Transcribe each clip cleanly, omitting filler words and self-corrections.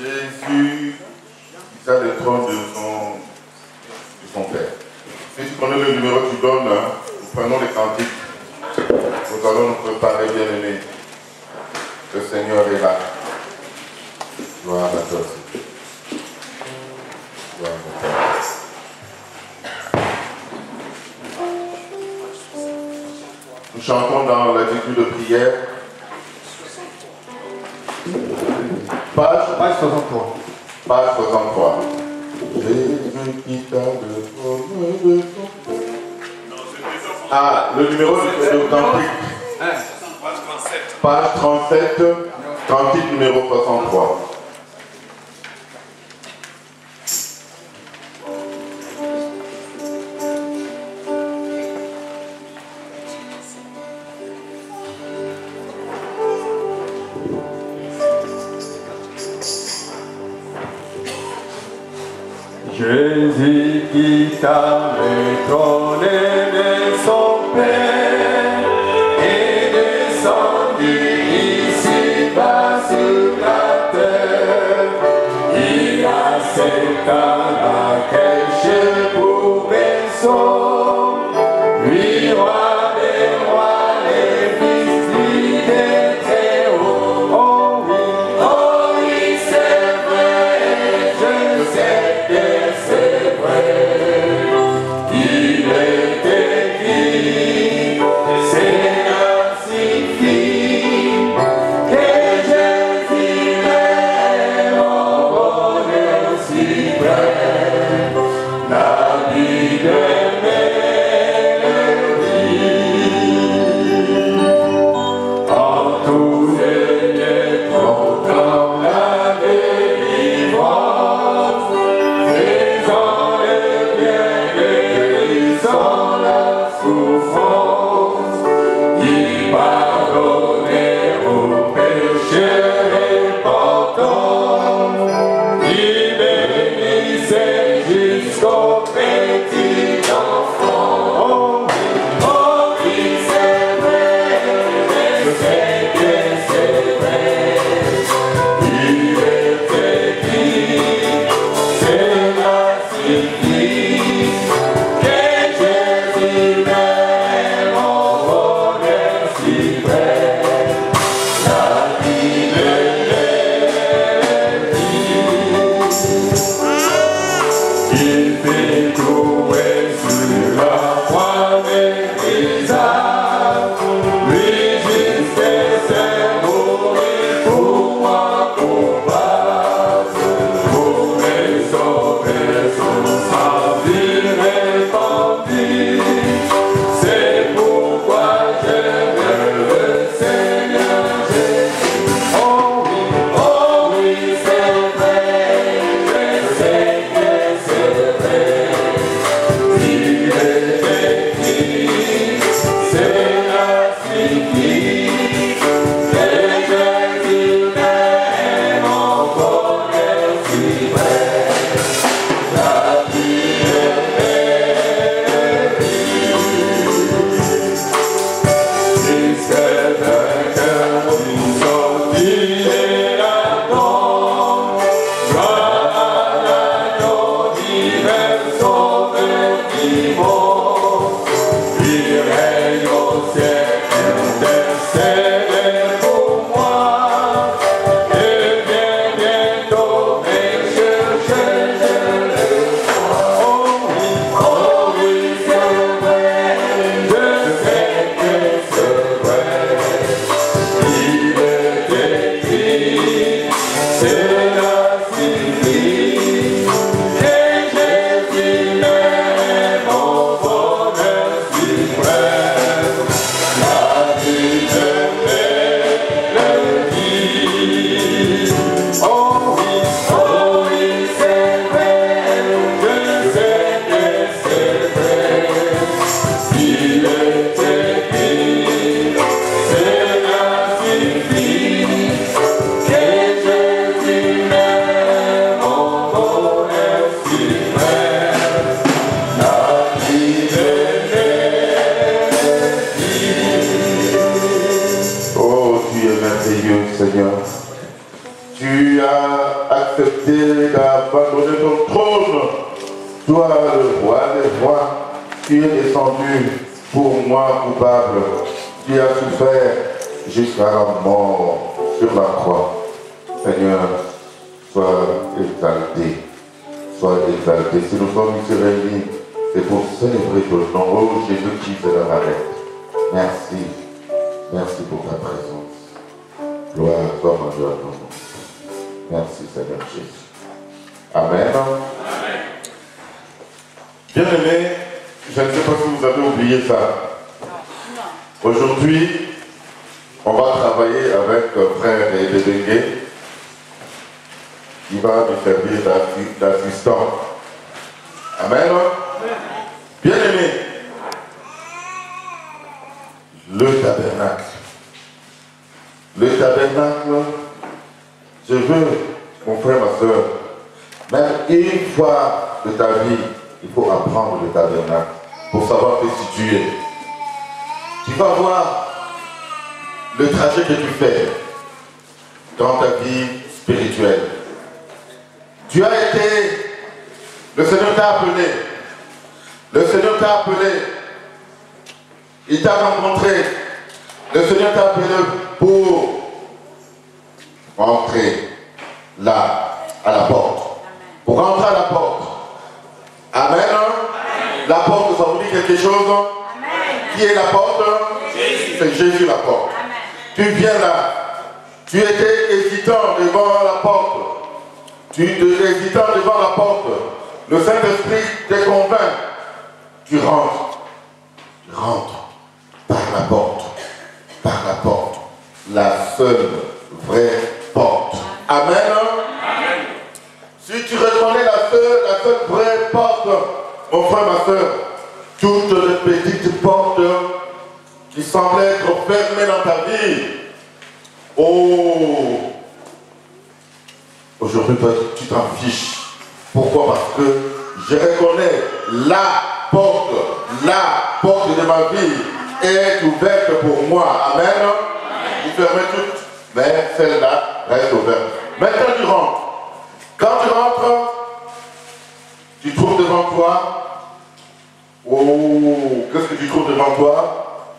Jésus qui a le trône de son Père. Si tu connais le numéro que tu donnes, hein, nous prenons les cantiques. Nous allons nous préparer, bien-aimés. Le Seigneur est là. Gloire à toi. Gloire à toi. Nous chantons dans l'attitude de prière. Page 63. Page 63. Jésus qui t'a le trône de son Père. Ah, le numéro de cantique. Page 37, cantique numéro 63. Jésus qui t'a trôné de son Père est descendu ici-bas sur la terre. Il accepta la crèche pour berceau, lui roi des rois, les fils des très hauts. Oh oui, c'est vrai, je sais que c'est vrai. Il est écrit, c'est ainsi dit, que Jésus est mon bonheur si près, la vie de mélodie. En tous les lieux proclame la délivrance, faisant le bien, guérissant la souffrance, il pardonnait aux pécheurs repentants, il bénissait jusqu'au petit enfant. Oh oui, c'est vrai, je sais que c'est vrai. Il est écrit, c'est ainsi dit, que Jésus est mon bonheur si près, la vie de l'éternité. Il fait trouver sur la croix méprisable, lui juste c'est mourir pour moi coupable, pour me sauver sous sa vie répandue. C'est pourquoi j'aime le Seigneur Jésus. Oh oui, c'est vrai, je sais que c'est vrai. Il est écrit, c'est ainsi dit, que Jésus est mon bonheur si vrai, la vie est jusqu'à vainqueur du sorti et la tombe, gloire à l'agneau divin sauveur du monde. Il règne au siècle, intercède pour moi, et bien bientôt me chercher, je le sens. Oh oui, c'est vrai, je sais que c'est vrai. Il est écrit, c'est ainsi dit, que Jésus est mon bonheur si près, la vie de mélodie. Oh oui, c'est vrai, je sais que c'est vrai. Il est écrit, c'est ainsi dit, que Jésus as accepté d'abandonner ton trône. Toi, le roi des rois, tu es descendu pour moi coupable. Tu as souffert jusqu'à la mort sur la croix. Seigneur, sois exalté. Sois exalté. Si nous sommes ici réunis, c'est pour célébrer ton nom. Oh Jésus-Christ de Nazareth. Merci. Merci pour ta présence. Gloire à toi, mon Dieu, à ton nom. Merci, Seigneur Jésus. Amen. Amen. Bien-aimés, je ne sais pas si vous avez oublié ça. Aujourd'hui, on va travailler avec frère Edebengue. Il va nous servir d'assistant. Amen. Bien-aimés, le tabernacle. Le tabernacle, je veux, mon frère, ma soeur, même une fois de ta vie, il faut apprendre le tabernacle pour savoir te situer. Tu vas voir le trajet que tu fais dans ta vie spirituelle. Tu as été, le Seigneur t'a appelé. Le Seigneur t'a appelé. Il t'a rencontré. Le Seigneur t'a appelé pour entrer là, à la porte. Pour rentrer à la porte. Amen. La porte, ça vous dit quelque chose? Amen. Qui est la porte? C'est Jésus la porte. Amen. Tu viens là. Tu étais hésitant devant la porte. Tu étais hésitant devant la porte. Le Saint-Esprit te convainc. Tu rentres. Tu rentres par la porte. Par la porte. La seule vraie porte. Amen. Amen. Si tu reconnais la seule vraie porte, mon frère, ma soeur, toutes les petites portes qui semblent être fermées dans ta vie, oh, aujourd'hui, tu t'en fiches. Pourquoi? Parce que je reconnais la porte de ma vie est ouverte pour moi. Amen. Vous fermez toutes, mais celle-là reste ouverte. Maintenant, tu rentres. Quand tu rentres, tu trouves devant toi, oh, qu'est-ce que tu trouves devant toi?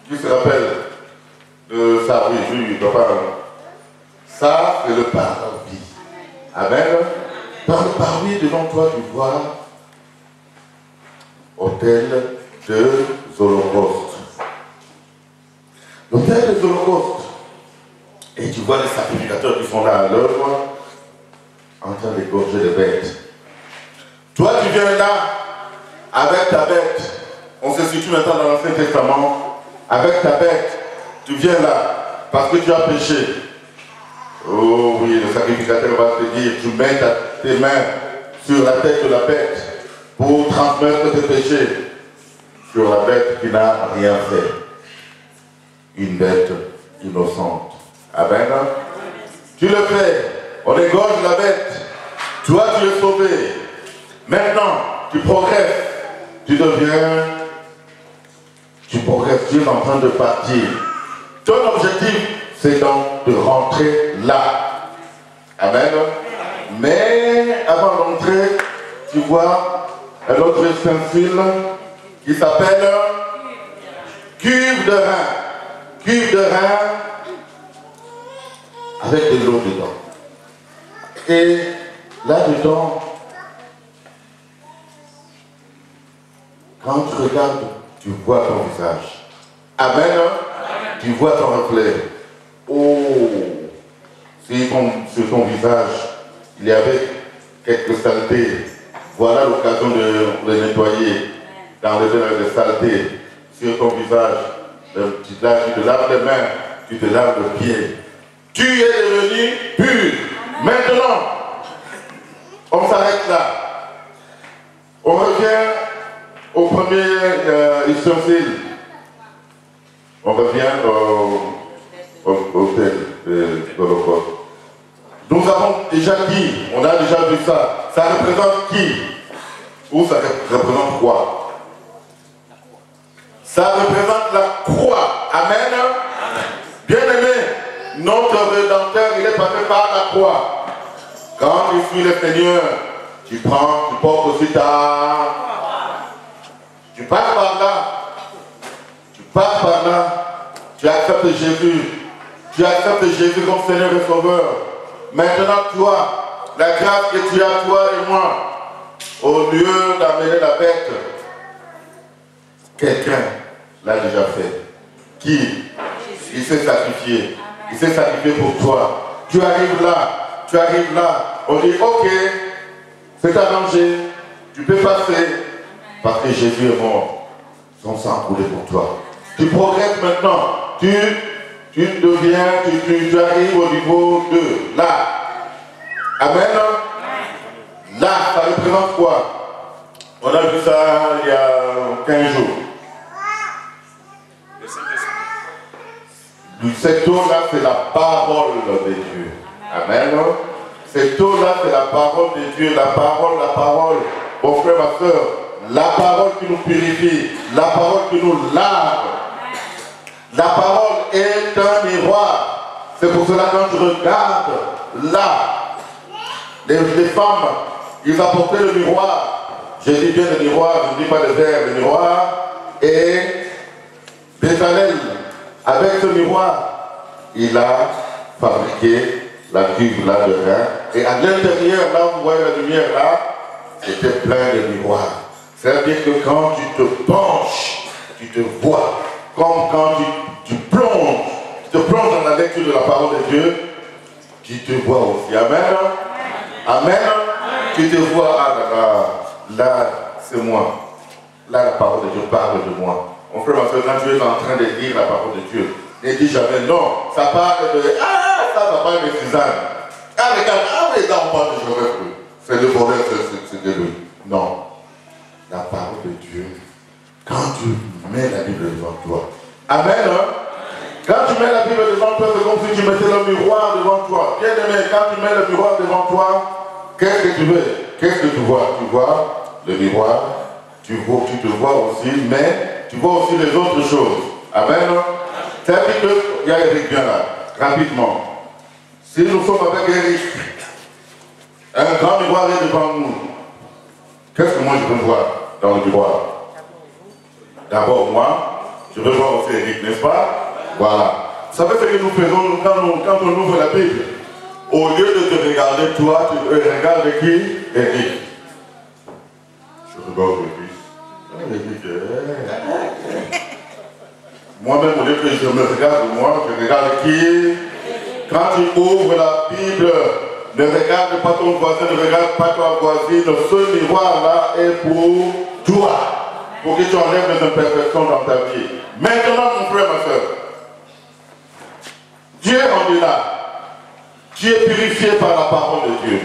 Qui se rappelle de ça? Oui, papa. Ça, c'est le parvis. Amen. Dans le parvis devant toi, tu vois Hôtel de Holocauste. L'hôtel de Holocauste. Et tu vois les sacrificateurs qui sont là à l'œuvre, en train d'égorger les bêtes. Toi, tu viens là, avec ta bête. On se situe maintenant dans l'Ancien Testament. Avec ta bête, tu viens là, parce que tu as péché. Oh oui, le sacrificateur va te dire, tu mets tes mains sur la tête de la bête pour transmettre tes péchés sur la bête qui n'a rien fait. Une bête innocente. Amen. Tu le fais. On égorge la bête. Toi, tu es sauvé. Maintenant, tu progresses. Tu progresses. Tu es en train de partir. Ton objectif, c'est donc de rentrer là. Amen. Mais avant d'entrer, tu vois un autre ustensile qui s'appelle cuve de rein. Cuve de rein avec de l'eau dedans. Et là-dedans, quand tu regardes, tu vois ton visage. Amen. Amen. Tu vois ton reflet. Oh, si sur ton visage, il y avait quelques saletés, voilà l'occasion de les nettoyer, d'enlever les saletés sur ton visage. Tu te laves les mains, tu te laves le pied. Tu es devenu pur. Maintenant, on s'arrête là. On revient au premier ustensile. On revient au hôtel de l'Holocauste. Nous avons déjà dit, on a déjà vu ça. Ça représente qui? Ou ça représente quoi? Ça représente la croix. Amen. Bien-aimé, Notre Rédempteur, il est passé par la croix. Quand tu suis le Seigneur, tu prends, tu portes aussi ta... Tu passes par là. Tu passes par là. Tu acceptes Jésus. Tu acceptes Jésus comme Seigneur et Sauveur. Maintenant, toi, la grâce que tu as, toi et moi, au lieu d'amener la bête, quelqu'un l'a déjà fait. Qui? Il s'est sacrifié. Il s'est sacrifié pour toi. Tu arrives là. On dit, ok, c'est arrangé. Tu peux passer. Parce que Jésus est mort. Son sang coulé pour toi. Tu progresses maintenant. Tu arrives au niveau 2. Là. Amen. Là, ça représente quoi? On a vu ça il y a 15 jours. Cette eau-là, c'est la parole de Dieu. Amen. Cette eau-là, c'est la parole de Dieu. La parole. Mon frère, ma soeur, la parole qui nous purifie. La parole qui nous lave. La parole est un miroir. C'est pour cela que quand tu regardes là, les femmes, ils apportaient le miroir. Je dis bien le miroir, je ne dis pas le verre, le miroir. Et Bézalel, avec ce miroir, il a fabriqué la cuve là de rein. Et à l'intérieur, là où vous voyez la lumière là, c'était plein de miroirs. C'est-à-dire que quand tu te penches, tu te vois. Comme quand tu te plonges dans la lecture de la parole de Dieu, tu te vois aussi. Amen. Amen. Tu te vois, là, c'est moi. Là, la parole de Dieu parle de moi. Mon frère, ma soeur, quand tu es en train de lire la parole de Dieu, ne dis jamais non. Ça parle de, ça parle de Suzanne. Regarde, regarde, on parle de Joseph. C'est le bonheur, c'est de lui. Non. La parole de Dieu, quand tu mets la Bible devant toi. Amen. Quand tu mets la Bible devant toi, c'est comme si tu mettais le miroir devant toi. Bien aimé, quand tu mets le miroir devant toi, qu'est-ce que tu veux? Qu'est-ce que tu vois? Tu vois le miroir, tu te vois aussi, mais tu vois aussi les autres choses. Amen. C'est-à-dire qu'il y a Eric bien là, rapidement. Si nous sommes avec Eric, un grand miroir est devant nous. Qu'est-ce que moi je veux voir dans le miroir? D'abord moi, je veux voir aussi Eric, n'est-ce pas? Voilà. Vous savez ce que nous faisons quand on ouvre la Bible? Au lieu de te regarder toi, tu regardes qui? Eric. Je regarde Eric. Moi-même, au lieu que je me regarde moi, je regarde qui? Quand tu ouvres la Bible, ne regarde pas ton voisin, ne regarde pas ta voisine. Ce miroir-là est pour toi. Pour que tu enlèves les imperfections dans ta vie. Maintenant, mon frère, ma soeur, Dieu en est là. Tu es purifié par la parole de Dieu.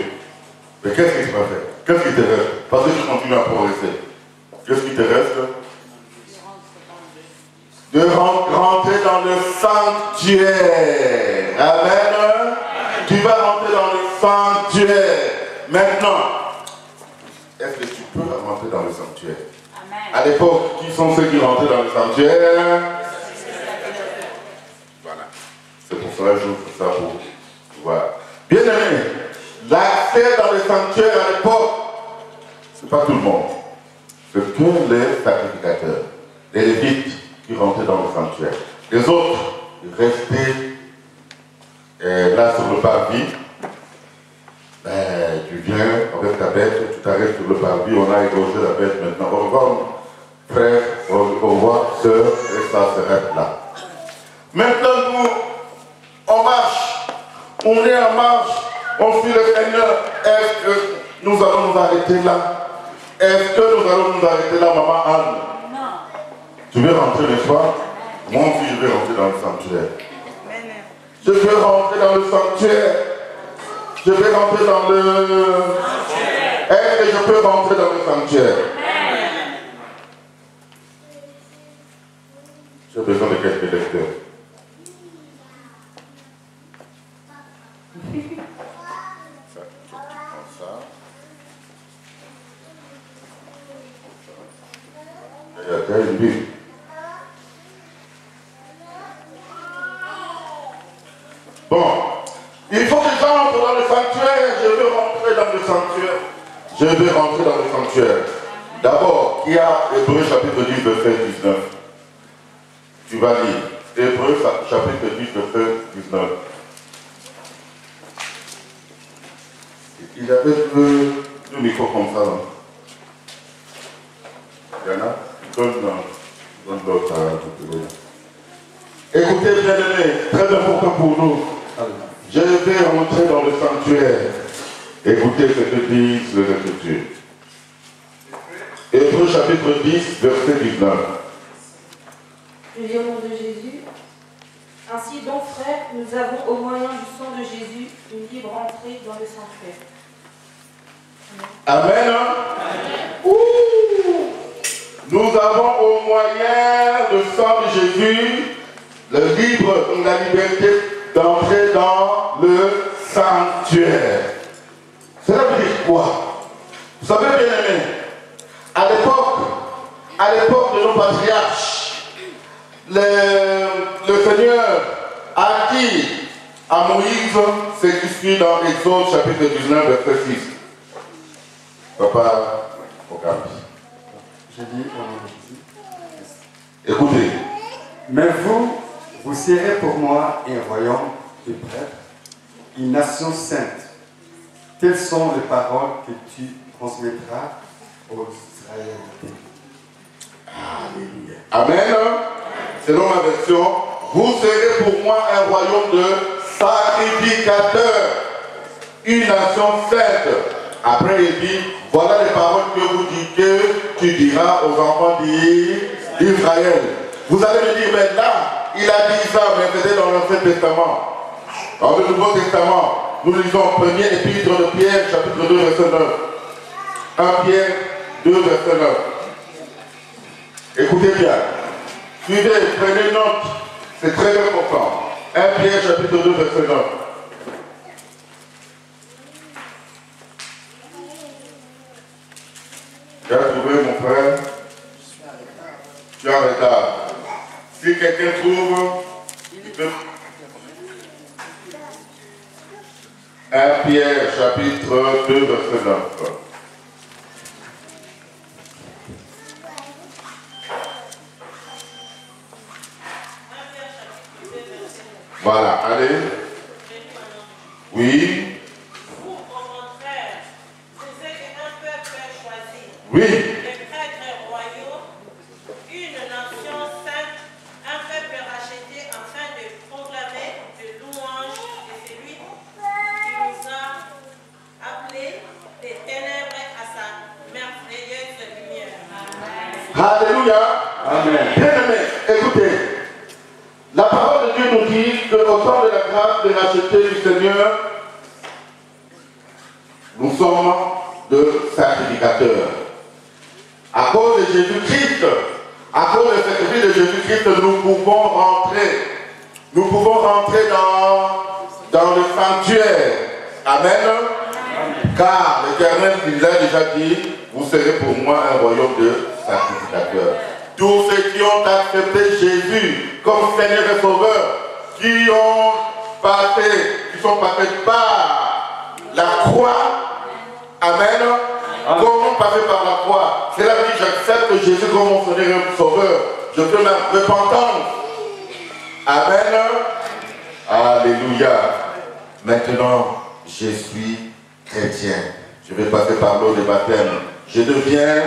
Mais qu'est-ce qui te fait? Qu'est-ce qui te reste? Parce que tu continues à progresser. Qu'est-ce qui te reste? De rentrer dans le sanctuaire. Amen. Tu vas rentrer dans le sanctuaire. Maintenant, est-ce que tu peux rentrer dans le sanctuaire? Amen. À l'époque, qui sont ceux qui rentraient dans le sanctuaire? Voilà. C'est pour cela que je vous fais ça pour voir. Bien aimé, l'accès dans le sanctuaire à l'époque, c'est pas tout le monde. C'est que les sacrificateurs, les lévites qui rentraient dans le sanctuaire. Les autres, ils restaient là sur le parvis. Tu viens avec ta bête, tu t'arrêtes sur le parvis, on a égorgé la bête maintenant. Au revoir, frère, au revoir, sœur, et ça s'arrête là. Maintenant, nous, on marche, on est en marche, on suit le Seigneur. Est-ce que nous allons nous arrêter là? Est-ce que nous allons nous arrêter là, maman Anne? Non. Tu veux rentrer, n'est-ce pas? Moi aussi, je vais rentrer dans le sanctuaire. Je veux rentrer dans le sanctuaire. Je vais rentrer dans le... Est-ce que je peux rentrer dans le sanctuaire? J'ai besoin de quelques lecteurs. Ça, tu prends ça. Et une Bible. Je vais rentrer dans le sanctuaire. D'abord, il y a Hébreux chapitre 10, verset 19. Tu vas lire. Hébreux chapitre 10, verset 19. Il y avait deux micros comme ça. Là. Il y en a. Donne l'autre à vous. Écoutez, bien aimé, très important pour nous. Je vais rentrer dans le sanctuaire. Écoutez ce que disent les Écritures. Hébreux chapitre 10, verset 19. Je lis au nom de Jésus. Ainsi donc, frères, nous avons au moyen du sang de Jésus une libre entrée dans le sanctuaire. Amen. Amen. Nous avons au moyen du sang de Jésus le libre, la liberté d'entrer dans le sanctuaire. Cela veut dire quoi? Vous savez, bien aimé, à l'époque de nos patriarches, le Seigneur a dit à Moïse, c'est issu dans Exode chapitre 19, verset 6. Papa, au calme. Je dis au nom de Jésus. Écoutez. Mais vous serez pour moi un royaume de prêtres, une nation sainte. Telles sont les paroles que tu transmettras aux Israélites. Alléluia. Amen. Selon ma version, vous serez pour moi un royaume de sacrificateurs, une nation sainte. Après, il dit, voilà les paroles que vous dites, que tu diras aux enfants d'Israël. Vous allez me dire, mais là, il a dit ça, mais c'était dans l'Ancien Testament. Dans le Nouveau Testament, nous lisons 1er épître de Pierre, chapitre 2, verset 9. 1 Pierre 2, verset 9. Écoutez bien. Suivez, prenez note. C'est très important. 1 Pierre, chapitre 2, verset 9. Tu as trouvé, mon frère? Tu as retard. Si quelqu'un trouve, il peut... 1 Pierre, chapitre 2, verset 9. Voilà, allez. Oui. Vous, au contraire, vous êtes un peuple choisi. Oui. Des prêtres royaux, une nation sainte, un peuple racheté afin de proclamer de louanges de celui qui nous a appelés des ténèbres à sa merveilleuse lumière. Amen. Alléluia. Amen. Bien-aimés, écoutez. La parole de Dieu nous dit que au temps de la grâce de racheter du Seigneur, nous sommes de sacrificateurs. À cause de Jésus-Christ, à cause de cette vie de Jésus-Christ, nous pouvons rentrer. Nous pouvons rentrer dans le sanctuaire. Amen. Car l'Éternel nous a déjà dit, vous serez pour moi un royaume de sacrificateurs. Tous ceux qui ont accepté Jésus comme Seigneur et Sauveur, qui sont passés par la croix, amen, comment passer par la croix? C'est là que j'accepte Jésus comme mon Seigneur et Sauveur. Je fais ma repentance. Amen. Alléluia. Maintenant, je suis chrétien. Je vais passer par l'eau de baptême. Je deviens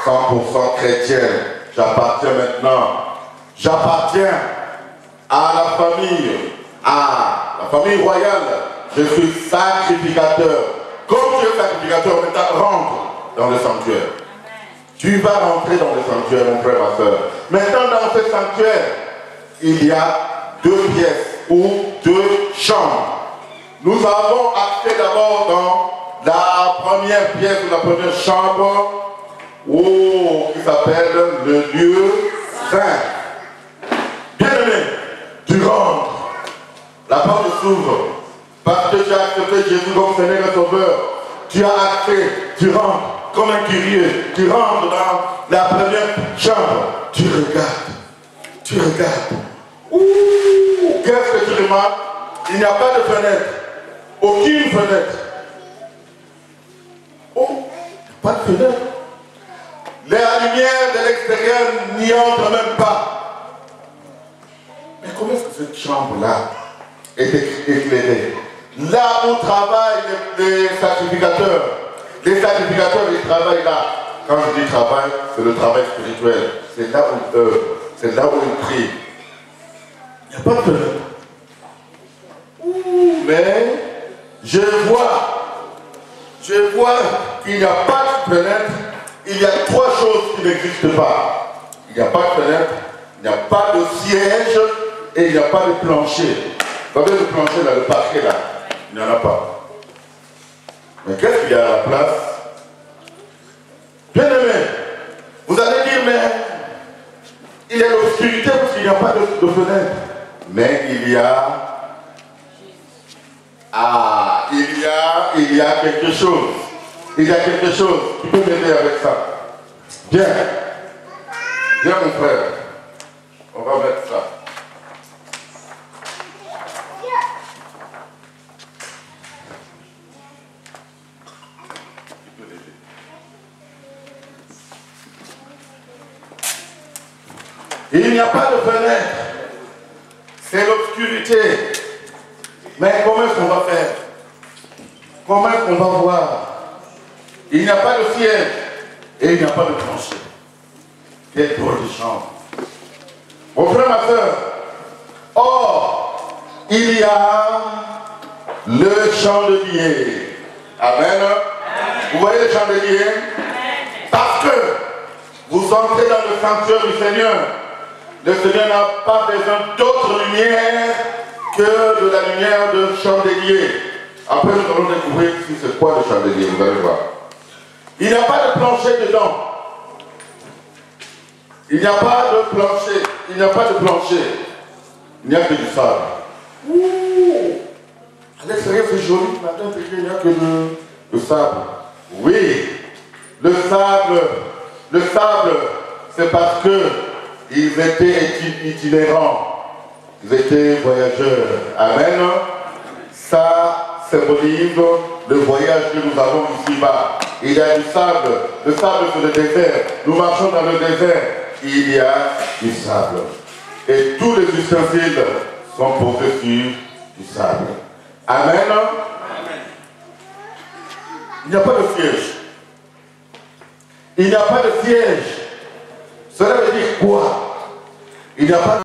100% chrétien. J'appartiens maintenant. J'appartiens à la famille royale. Je suis sacrificateur. Comme tu es sacrificateur, maintenant rentre dans le sanctuaire. Tu vas rentrer dans le sanctuaire, mon frère, ma soeur. Maintenant, dans ce sanctuaire, il y a 2 pièces ou 2 chambres. Nous avons accès d'abord dans la première pièce ou la première chambre, qui s'appelle le lieu saint. Bien-aimé, tu rentres. La porte s'ouvre. Parce que tu as accepté Jésus comme Seigneur et Sauveur. Tu as accès, tu rentres comme un curieux. Tu rentres dans la première chambre. Tu regardes. Ouh, qu'est-ce que tu remarques? Il n'y a pas de fenêtre. Aucune fenêtre. Oh, chambre-là était éclairée. Là où travaillent les sacrificateurs, ils travaillent là. Quand je dis travail, c'est le travail spirituel. C'est là où ils œuvrent, c'est là où ils prient. Il n'y a pas de fenêtre. Mais je vois qu'il n'y a pas de fenêtre. Il y a trois choses qui n'existent pas. Il n'y a pas de fenêtre, il n'y a pas de siège et il n'y a pas de plancher. Vous voyez le plancher là, le parquet là, il n'y en a pas. Mais qu'est-ce qu'il y a à la place? Bien aimé, vous allez dire, mais il y a l'obscurité parce qu'il n'y a pas de fenêtre. Mais il y a quelque chose. Il y a quelque chose qui peut m'aider avec ça. Viens. Viens mon frère. On va mettre ça. Il n'y a pas de fenêtre. C'est l'obscurité. Mais comment est-ce qu'on va faire? Comment est-ce qu'on va voir? Il n'y a pas de siège et il n'y a pas de plancher. Quelle drôle de chambre. Mon frère, ma soeur, or, il y a le chandelier. Amen. Vous voyez le chandelier? Parce que vous entrez dans le sanctuaire du Seigneur. Le Seigneur n'a pas besoin d'autre lumière que de la lumière d'un chandelier. Après, nous allons découvrir si c'est quoi le chandelier, vous allez voir. Il n'y a pas de plancher dedans. Il n'y a pas de plancher. Il n'y a pas de plancher. Il n'y a que du sable. Ouh. À l'extérieur, c'est joli. Maintenant, il n'y a que le sable. Oui. Le sable, c'est parce que ils étaient itinérants. Ils étaient voyageurs. Amen. Ça symbolise le voyage que nous avons ici-bas. Il y a du sable. Le sable, c'est le désert. Nous marchons dans le désert. Il y a du sable. Et tous les ustensiles sont posés sur du sable. Amen. Il n'y a pas de siège. Il n'y a pas de siège. Cela veut dire quoi? Il n'y a pas de